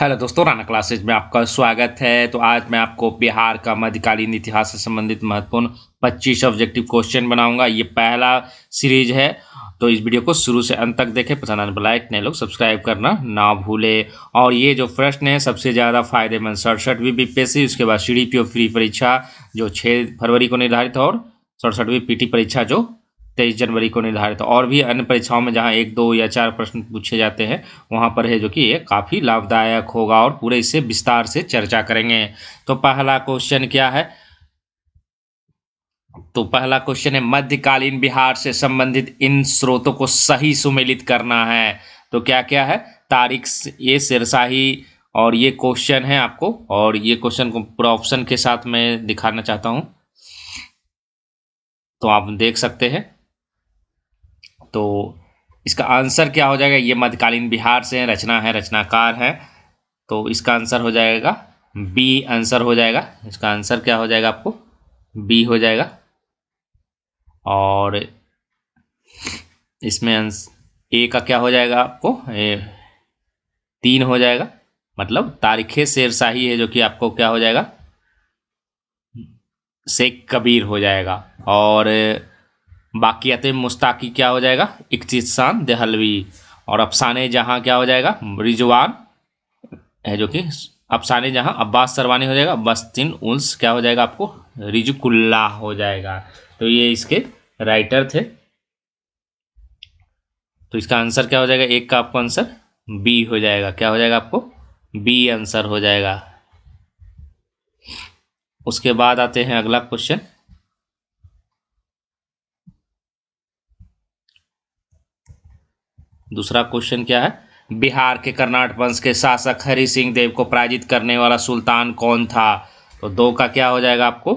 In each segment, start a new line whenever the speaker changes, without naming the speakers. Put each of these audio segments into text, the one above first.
Hello दोस्तों, Rana classes में आपका स्वागत है। तो आज मैं आपको बिहार का मध्यकालीन इतिहास से संबंधित महत्वपूर्ण 25 ऑब्जेक्टिव क्वेश्चन बनाऊंगा। ये पहला सीरीज है, तो इस वीडियो को शुरू से अंत तक देखें। पसंद आने पर लाइक, नए लोग सब्सक्राइब करना ना भूले। और ये जो प्रश्न है सबसे ज़्यादा फायदेमंद 67वीं बीपीएससी, उसके बाद सीडीपीओ फ्री परीक्षा जो 6 फरवरी को निर्धारित है, और 67वीं पीटी परीक्षा जो 23 जनवरी को निर्धारित है। और भी अन्य परीक्षाओं में जहां 1, 2 या 4 प्रश्न पूछे जाते हैं वहां पर है जो कि ये काफ़ी लाभदायक होगा, और पूरे इससे विस्तार से चर्चा करेंगे। तो पहला क्वेश्चन क्या है? तो पहला क्वेश्चन है, मध्यकालीन बिहार से संबंधित इन स्रोतों को सही सुमेलित करना है। तो क्या क्या है? तारीख, ये शेरशाही, और ये क्वेश्चन है आपको, और ये क्वेश्चन को पूरा ऑप्शन के साथ मैं दिखाना चाहता हूं, तो आप देख सकते हैं। तो इसका आंसर क्या हो जाएगा? ये मध्यकालीन बिहार से रचना है, रचनाकार है, तो इसका आंसर हो जाएगा बी आंसर हो जाएगा। इसका आंसर क्या हो जाएगा? आपको बी हो जाएगा। और इसमें ए का क्या हो जाएगा? आपको 3 हो जाएगा, मतलब तारीखे शेरशाही है जो कि आपको क्या हो जाएगा? शेख कबीर हो जाएगा। और बाकियात मुस्ताकी क्या हो जाएगा? इख्तिसाम देहलवी। और अफसाने जहां क्या हो जाएगा? रिजवान है जो कि अफसाने जहां अब्बास सरवानी हो जाएगा। बस्तिन उल्स क्या हो जाएगा? आपको रिजुकुल्ला हो जाएगा। तो ये इसके राइटर थे। तो इसका आंसर क्या हो जाएगा? एक का आपको आंसर बी हो जाएगा। क्या हो जाएगा? आपको बी आंसर हो जाएगा। उसके बाद आते हैं अगला क्वेश्चन। दूसरा क्वेश्चन क्या है? बिहार के कर्नाट वंश के शासक हरि सिंह देव को पराजित करने वाला सुल्तान कौन था? तो 2 का क्या हो जाएगा आपको?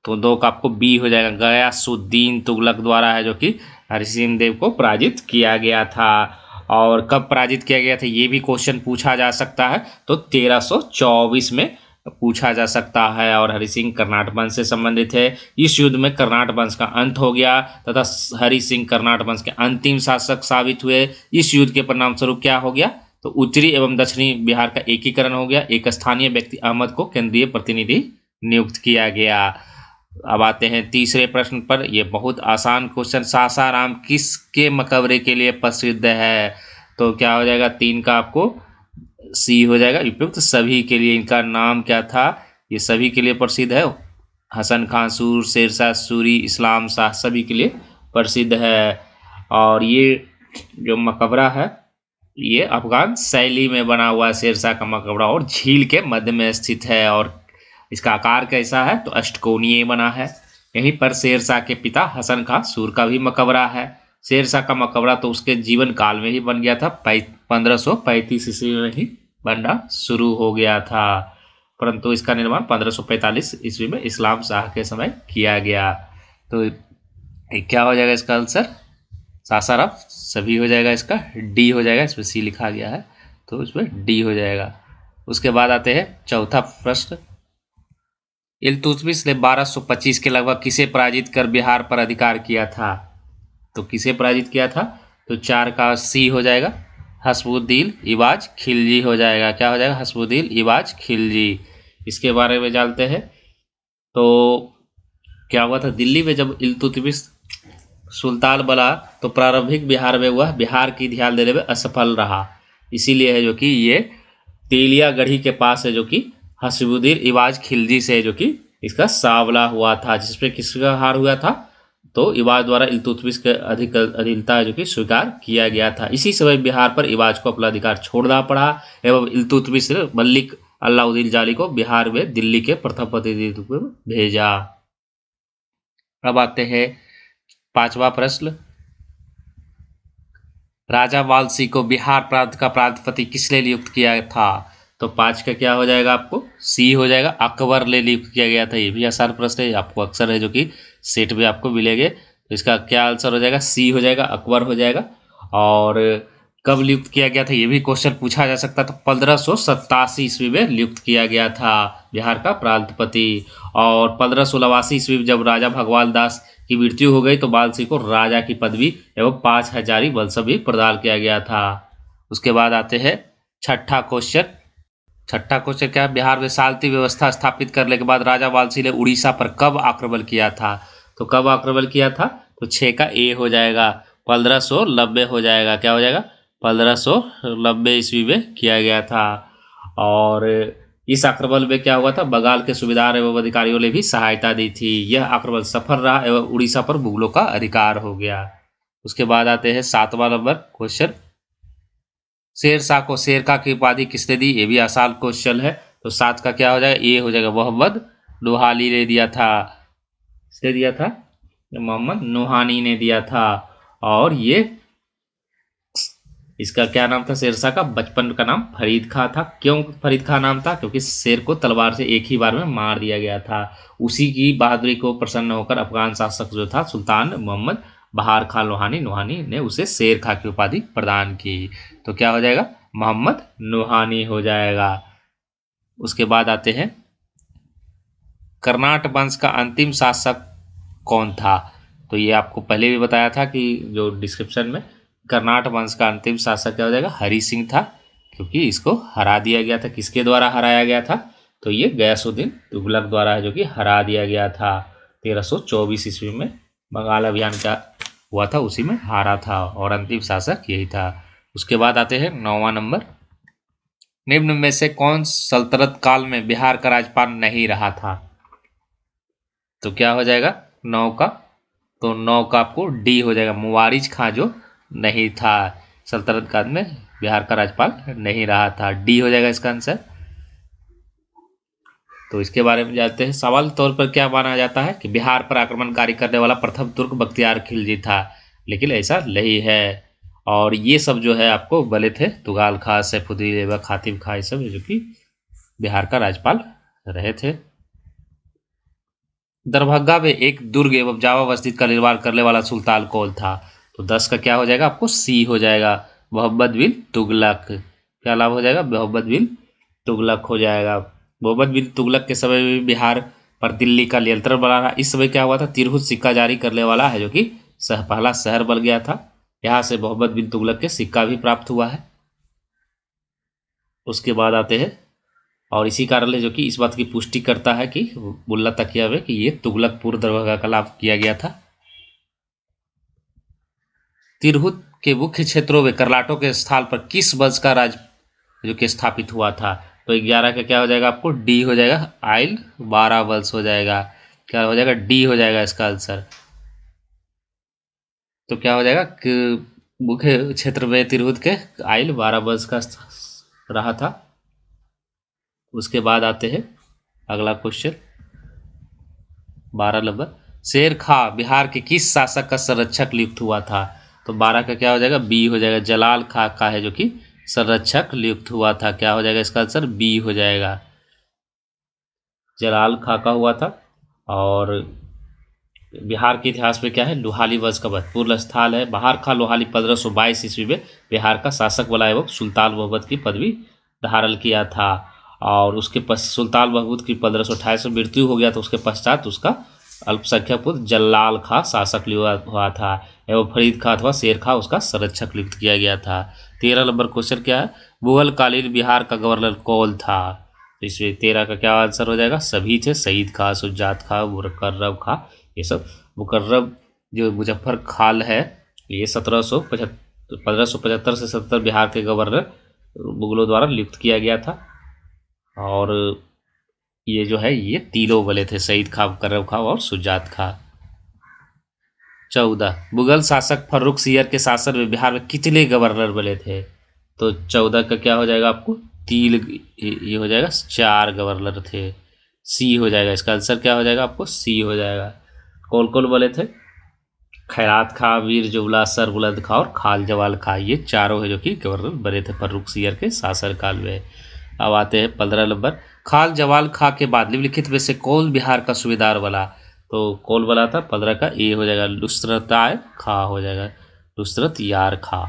तो 2 का आपको बी हो जाएगा। गयासुद्दीन तुगलक द्वारा है जो कि हरि सिंह देव को पराजित किया गया था। और कब पराजित किया गया था ये भी क्वेश्चन पूछा जा सकता है। तो 1324 में पूछा जा सकता है। और हरि सिंह कर्नाट वंश से संबंधित है। इस युद्ध में कर्नाट वंश का अंत हो गया तथा हरि सिंह कर्नाट वंश के अंतिम शासक साबित हुए। इस युद्ध के परिणाम स्वरूप क्या हो गया? तो उत्तरी एवं दक्षिणी बिहार का एकीकरण हो गया। एक स्थानीय व्यक्ति अहमद को केंद्रीय प्रतिनिधि नियुक्त किया गया। अब आते हैं तीसरे प्रश्न पर। यह बहुत आसान क्वेश्चन, सासाराम किसके मकबरे के लिए प्रसिद्ध है? तो क्या हो जाएगा? 3 का आपको सी हो जाएगा। उपयुक्त सभी के लिए। इनका नाम क्या था? ये सभी के लिए प्रसिद्ध है। हसन खां सूर, शेरशाह सूरी, इस्लाम शाह, सभी के लिए प्रसिद्ध है। और ये जो मकबरा है ये अफगान शैली में बना हुआ है। शेरशाह का मकबरा और झील के मध्य में स्थित है। और इसका आकार कैसा है? तो अष्टकोणीय बना है। यहीं पर शेरशाह के पिता हसन खां सूर का भी मकबरा है। शेरशाह का मकबरा तो उसके जीवन काल में ही बन गया था। 1535 ईस्वी में ही बनना शुरू हो गया था, परंतु इसका निर्माण 1545 ईस्वी में इस्लाम शाह के समय किया गया। तो क्या हो जाएगा इसका आंसर? सासाराम सभी हो जाएगा। इसका डी हो जाएगा। इसमें सी लिखा गया है तो इसमें डी हो जाएगा। उसके बाद आते हैं चौथा प्रश्न। इल्तुतमिश ने 1225 के लगभग किसे पराजित कर बिहार पर अधिकार किया था? तो किसे पराजित किया था? तो 4 का सी हो जाएगा। हसमुद्दीन इबाज खिलजी हो जाएगा। क्या हो जाएगा? हसमुद्दीन इबाज खिलजी। इसके बारे में जानते हैं। तो क्या हुआ था? दिल्ली में जब इल्तुतमिश सुल्तान बना तो प्रारंभिक बिहार में हुआ बिहार की ध्यान देने में असफल रहा। इसीलिए है जो कि ये तेलिया गढ़ी के पास है जो कि हसमुद्दीन इबाज खिलजी से है जो कि इसका सामना हुआ था, जिसमें किसका हार हुआ था? तो इबाज द्वारा इल्तुतमिश के अधीनता जो कि स्वीकार किया गया था। इसी समय बिहार पर इबाज को अपना अधिकार छोड़ना पड़ा एवं इल्तुतमिश ने मलिक अलाउद्दीन जाली को बिहार में दिल्ली के प्रथम प्रतिनिधित्व में भेजा। अब आते हैं 5वां प्रश्न। राजा वालसी को बिहार प्रांत का प्रांतपति किसने नियुक्त किया था? तो 5 का क्या हो जाएगा? आपको सी हो जाएगा। अकबर ने नियुक्त किया गया था। ये भी आसान प्रश्न है, आपको अक्सर है जो कि सेट में आपको मिलेंगे। तो इसका क्या आंसर हो जाएगा? सी हो जाएगा, अकबर हो जाएगा। और कब नियुक्त किया गया था ये भी क्वेश्चन पूछा जा सकता था। 1587 ईस्वी में नियुक्त किया गया था बिहार का प्रांतपति। और 1589 ईस्वी में जब राजा भगवान दास की मृत्यु हो गई तो वालसी को राजा की पदवी एवं 5 हजारी वंशज भी प्रदान किया गया था। उसके बाद आते हैं छठा क्वेश्चन। छठा क्वेश्चन क्या है, बिहार में साल्ती व्यवस्था स्थापित करने के बाद राजा वालसी ने उड़ीसा पर कब आक्रमण किया था? तो कब आक्रमण किया था? तो 6 का ए हो जाएगा, 1590 हो जाएगा। क्या हो जाएगा? 1590 ईस्वी में किया गया था। और इस आक्रमण में क्या हुआ था, बंगाल के सूबेदार एवं अधिकारियों ने भी सहायता दी थी। यह आक्रमण सफल रहा एवं उड़ीसा पर मुगलों का अधिकार हो गया। उसके बाद आते हैं 7वां नंबर क्वेश्चन, शेरशाह को शेरशाह की उपाधि किसने दी? ये भी आसान क्वेश्चन है। तो 7 का क्या हो जाएगा? ये हो जाएगा, मोहम्मद नोहानी ने दिया था। किसने दिया था? मोहम्मद नोहानी ने दिया था। और ये इसका क्या नाम था? शेरशाह का बचपन का नाम फरीद खां था। क्यों फरीद खां नाम था? क्योंकि शेर को तलवार से एक ही बार में मार दिया गया था। उसी की बहादुरी को प्रसन्न होकर अफगान शासक जो था सुल्तान मोहम्मद बहार खां नोहानी ने उसे शेर खां की उपाधि प्रदान की। तो क्या हो जाएगा? मोहम्मद नोहानी हो जाएगा। उसके बाद आते हैं, कर्नाट वंश का अंतिम शासक कौन था? तो ये आपको पहले भी बताया था कि जो डिस्क्रिप्शन में, कर्नाट वंश का अंतिम शासक क्या हो जाएगा? हरि सिंह था, क्योंकि इसको हरा दिया गया था। किसके द्वारा हराया गया था? तो ये गयासुद्दीन तुगलक द्वारा है, जो कि हरा दिया गया था 1324 ईस्वी में। बंगाल अभियान क्या हुआ था, उसी में हारा था, और अंतिम शासक यही था। उसके बाद आते हैं 9वां नंबर, निम्न में से कौन सल्तनत काल में बिहार का राज्यपाल नहीं रहा था? तो क्या हो जाएगा 9 का? तो 9 का आपको डी हो जाएगा, मुवारिज खां जो नहीं था, सल्तनत काल में बिहार का राज्यपाल नहीं रहा था। डी हो जाएगा इसका आंसर। तो इसके बारे में जानते हैं। सवाल तौर पर क्या माना जाता है कि बिहार पर आक्रमणकारी करने वाला प्रथम तुर्क बख्तियार खिलजी था, लेकिन ऐसा नहीं है। और ये सब जो है आपको बने थे तुगाल खां, सैफुद्दीन ऐबक, हातिम खां, ये सब जो कि बिहार का राज्यपाल रहे थे। दरभंगा में एक दुर्ग एवं जावा मस्जिद का निर्माण करने वाला सुल्तान कौन था? तो 10 का क्या हो जाएगा? आपको सी हो जाएगा, मोहम्मद बिन तुगलक। क्या लाभ हो जाएगा? मोहम्मद बिन तुगलक हो जाएगा। मोहम्मद बिन तुगलक के समय में बिहार पर दिल्ली का नियंत्रण बना रहा। इस समय क्या हुआ था? तिरहुत सिक्का जारी करने वाला है, जो कि पहला शहर बन गया था। यहाँ से मोहम्मद बिन तुगलक के सिक्का भी प्राप्त हुआ है। उसके बाद आते हैं, और इसी कारण जो कि इस बात की पुष्टि करता है कि मुल्ला तकिया में कि ये तुगलकपुर दरभंगा का लाभ किया गया था। तिरहुत के मुख्य क्षेत्रों में करलाटों के स्थान पर किस वंश का राज जो कि स्थापित हुआ था? तो 11 का क्या हो जाएगा? आपको डी हो जाएगा, आइल 12 वंश हो जाएगा। क्या हो जाएगा? डी हो जाएगा इसका आंसर। तो क्या हो जाएगा कि मुख्य क्षेत्र में तिरहुत के आइल 12 वंश का रहा था। उसके बाद आते हैं अगला क्वेश्चन 12 नंबर, शेर खां बिहार के किस शासक का संरक्षक नियुक्त हुआ था? तो 12 का क्या हो जाएगा? बी हो जाएगा, जलाल खां का है जो कि संरक्षक नियुक्त हुआ था। क्या हो जाएगा इसका आंसर? बी हो जाएगा, जलाल खां का हुआ था। और बिहार के इतिहास में क्या है? लोहाली वंश का महत्वपूर्ण स्थल है। बहार खां लोहाली 1522 ईस्वी में बिहार का शासक बना एवं सुल्तान मोहम्मद की पदवी धारण किया था। और उसके सुल्तान महमूद की 1528 में मृत्यु हो गया, तो उसके पश्चात उसका अल्पसंख्यक पुत्र जलाल खां शासक हुआ था एवं फरीद खां अथवा शेर खां उसका संरक्षक नियुक्त किया गया था। 13 नंबर क्वेश्चन क्या है? मुगल कालीन बिहार का गवर्नर कौन था? तो इसमें 13 का क्या आंसर हो जाएगा? सभी थे, सईद खां, शुजात खां, मुकर्रम खां, ये सब। मुकर्रम जो मुजफ्फर खाल है, ये 1575 से 70 बिहार के गवर्नर मुगलों द्वारा नियुक्त किया गया था। और ये जो है ये तीनों बने थे, सईद खां, मुकर्रम खां और शुजात खां। 14, मुगल शासक फर्रुख सियर के शासन में बिहार में कितने गवर्नर बने थे? तो 14 का क्या हो जाएगा? आपको तीन, ये हो जाएगा 4 गवर्नर थे। सी हो जाएगा इसका आंसर। क्या हो जाएगा? आपको सी हो जाएगा। कौन कौन बने थे? खैरात खां, मीर जुमला, सरबुलंद खां और खाल जवाल खां, ये चारों है जो कि गवर्नर बने थे फर्रुख सियर के शासनकाल में। अब आते हैं 15 नंबर, खाल जवाल खां के बाद निम्नलिखित में से कौन बिहार का सूबेदार बना? तो कौन बना था? 15 का ए हो जाएगा, नुसरताय खां हो जाएगा, नुसरत यार खां,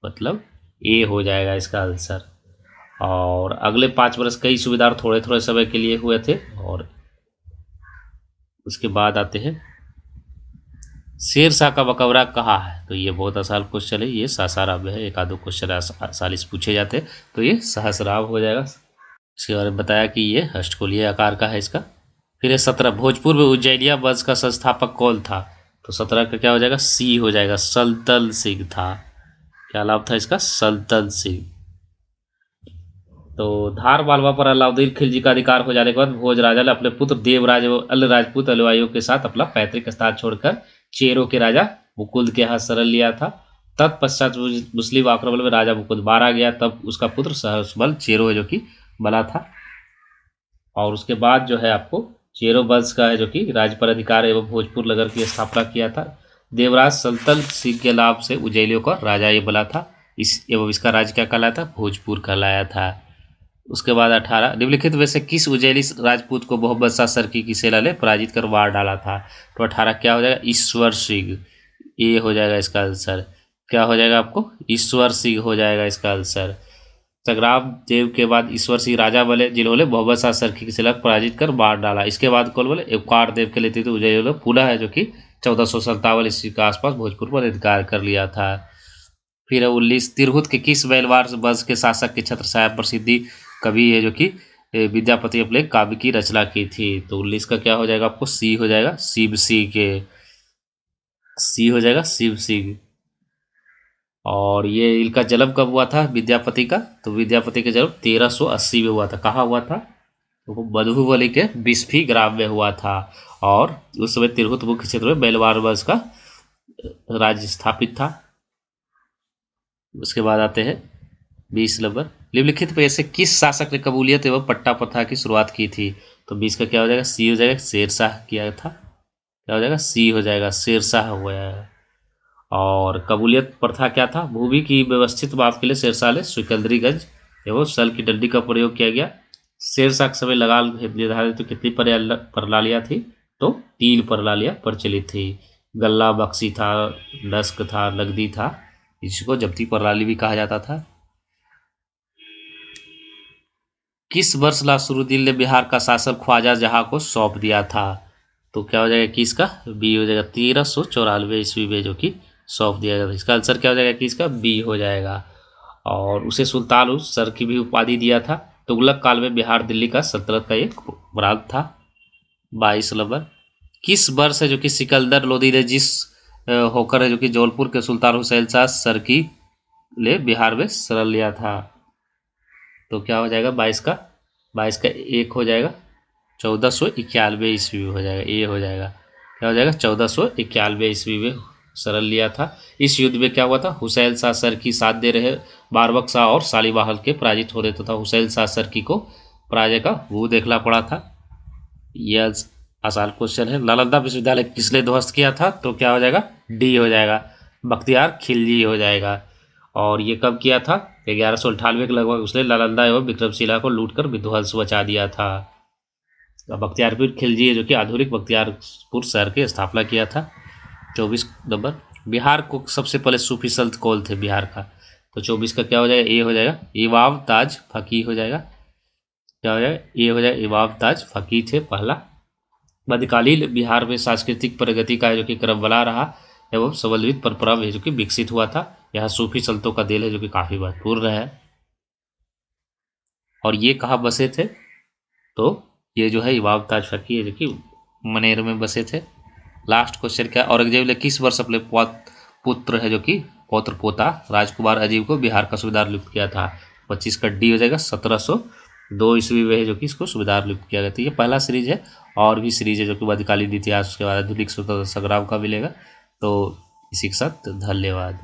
मतलब ए हो जाएगा इसका आंसर। और अगले 5 वर्ष कई सूबेदार थोड़े थोड़े समय के लिए हुए थे। और उसके बाद आते हैं, शेरशाह का मकबरा कहाँ है? तो ये बहुत आसान क्वेश्चन है, ये सासाराम में है। एक आधो क्वेश्चन आसानी से पूछे जाते हैं, तो ये सहस्राम हो जाएगा। इसके बारे में बताया कि ये अष्टकोणीय आकार का है इसका। फिर ये 17 भोजपुर में उज्जैनिया वंश का संस्थापक कौन था? तो 17 का क्या हो जाएगा? सी हो जाएगा, सल्तन सिंह था। क्या नाम था इसका? सल्तन सिंह। तो धार मालवा पर अलाउद्दीन खिलजी का अधिकार हो जाने के बाद भोज राजा ने अपने पुत्र देवराज एवं अल राजपूत अनुयायियों के साथ अपना पैतृक स्थान छोड़कर चेरों के राजा मुकुंद के यहाँ शरण लिया था। तत्पश्चात मुस्लिम आक्रमण में राजा मुकुंद मारा गया, तब उसका पुत्र सहसबल चेरो है जो कि बना था। और उसके बाद जो है आपको चेरो वंश का है जो कि राज्य पर अधिकार एवं भोजपुर नगर की स्थापना किया था। देवराज सल्तन सिंह के नाम से उज्जैनियों का राजा ये बना था। इसका राज्य क्या कहलाया था? भोजपुर कहलाया था। उसके बाद 18 निम्नलिखित में से किस उज्जैनी राजपूत को मोहम्मद शाह सरकी की सेना ने पराजित कर मार डाला था? तो 18 क्या हो जाएगा? ईश्वर सिंह। ये हो जाएगा इसका आंसर। क्या हो जाएगा आपको? ईश्वर सिंह हो जाएगा इसका आंसर। संग्राम देव के बाद ईश्वर सिंह राजा बने जिन्होंने मोहम्मद शाह सरकी की सेना को पराजित कर मार डाला। इसके बाद कौन बोले? उपकार देव के नेतृत्व उज्जैन ने पुनः है जो कि 1457 ईस्वी के आसपास भोजपुर पर अधिकार कर लिया था। फिर 19 तिरहुत के किस बैलवार वंश के शासक के छत्र छाया प्रसिद्धि कवि है जो कि विद्यापति अपने काव्य की रचना की थी? तो 19 का क्या हो जाएगा आपको? सी हो जाएगा, शिव सिंह के। सी हो जाएगा, शिव सिंह। और ये इनका जन्म कब हुआ था विद्यापति का? तो विद्यापति का जन्म 1380 में हुआ था। कहाँ हुआ था? तो वो मधुबनी के बिस्फी ग्राम में हुआ था। और उस समय तिरहुत मुख्य क्षेत्र में बैलवार वंश का राज्य स्थापित था। उसके बाद आते हैं 20 नंबर। निम्नलिखित में से किस शासक ने कबूलियत एवं पट्टा प्रथा की शुरुआत की थी? तो 20 का क्या हो जाएगा? सी हो जाएगा, शेरशाह किया था। क्या हो जाएगा? सी हो जाएगा, शेरशाह हुआ है। और कबूलियत प्रथा क्या था? भूमि की व्यवस्थित माप के लिए शेरशाह ने सिकंदरीगंज एवं सल की डंडी का प्रयोग किया गया। शेरशाह के समय लगान निर्धारित तो कितनी प्रणालियाँ थी? तो 3 प्रणालियाँ प्रचलित थी। गल्ला बख्शी था, नस्क था, नगदी था, इसको जब्ती प्रणाली भी कहा जाता था। किस वर्ष नासरुद्दीन ने बिहार का शासन ख्वाजा जहाँ को सौंप दिया था? तो क्या हो जाएगा? किसका? बी हो जाएगा, 1394 ईस्वी में जो कि सौंप दिया गया था। इसका आंसर क्या हो जाएगा? किसका? बी हो जाएगा। और उसे सुल्तान उस सर की भी उपाधि दिया था। तुगलक काल में बिहार दिल्ली का सल्तनत का एक प्रांत था। 22 नंबर। किस वर्ष है जो कि सिकंदर लोदी ने जिस होकर है जो कि जौनपुर के सुल्तान हुसैन शाह सरकी ने बिहार में शरण लिया था? तो क्या हो जाएगा? 22 का 1 हो जाएगा, 1491 ईस्वी में हो जाएगा। ये हो जाएगा, क्या हो जाएगा? 1491 ईस्वी में शरण लिया था। इस युद्ध में क्या हुआ था? हुसैन शाह सरकी साथ दे रहे बारबक शाह और सालिवाहन के पराजित होने तथा हुसैन शाह सरकी को पराजय का मुंह देखना पड़ा था। यह आसान क्वेश्चन है। नालंदा विश्वविद्यालय किसने ध्वस्त किया था? तो क्या हो जाएगा? डी हो जाएगा, बख्तियार खिलजी हो जाएगा। और ये कब किया था? 1198 के लगभग उसने नालंदा एवं विक्रमशिला को लूटकर विध्वंस मचा दिया था। बख्तियारपुर खिलजी है जो कि आधुनिक बख्तियारपुर शहर की स्थापना किया था। 24 नंबर। बिहार को सबसे पहले सूफी संत कौन थे बिहार का? तो 24 का क्या हो जाएगा? ए हो जाएगा, इमाम ताज फकी हो जाएगा। क्या हो जाएगा? ए हो जाएगा, इमाम ताज फकी थे पहला। मध्यकालीन बिहार में सांस्कृतिक प्रगति का जो कि क्रम बना रहा एवं समन्वित परंपरा में जो कि विकसित हुआ था। यहाँ सूफी संतों का देल है जो कि काफ़ी महत्वपूर्ण है। और ये कहाँ बसे थे? तो ये जो है इमाम ताज फकी है जो कि मनेर में बसे थे। लास्ट क्वेश्चन क्या? औरंगजेब ने किस वर्ष अपने पुत्र है जो कि पौत्र पोता राजकुमार अजीब को बिहार का सूबेदार नियुक्त किया था? 25 का डी हो जाएगा, 1702 ईस्वी में है जो कि इसको सूबेदार नियुक्त किया गया था। ये पहला सीरीज है। और भी सीरीज है जो कि मध्यकालीन इतिहास, उसके बाद आधुनिक स्वतंत्रता संग्राम का मिलेगा। तो इसी के साथ धन्यवाद।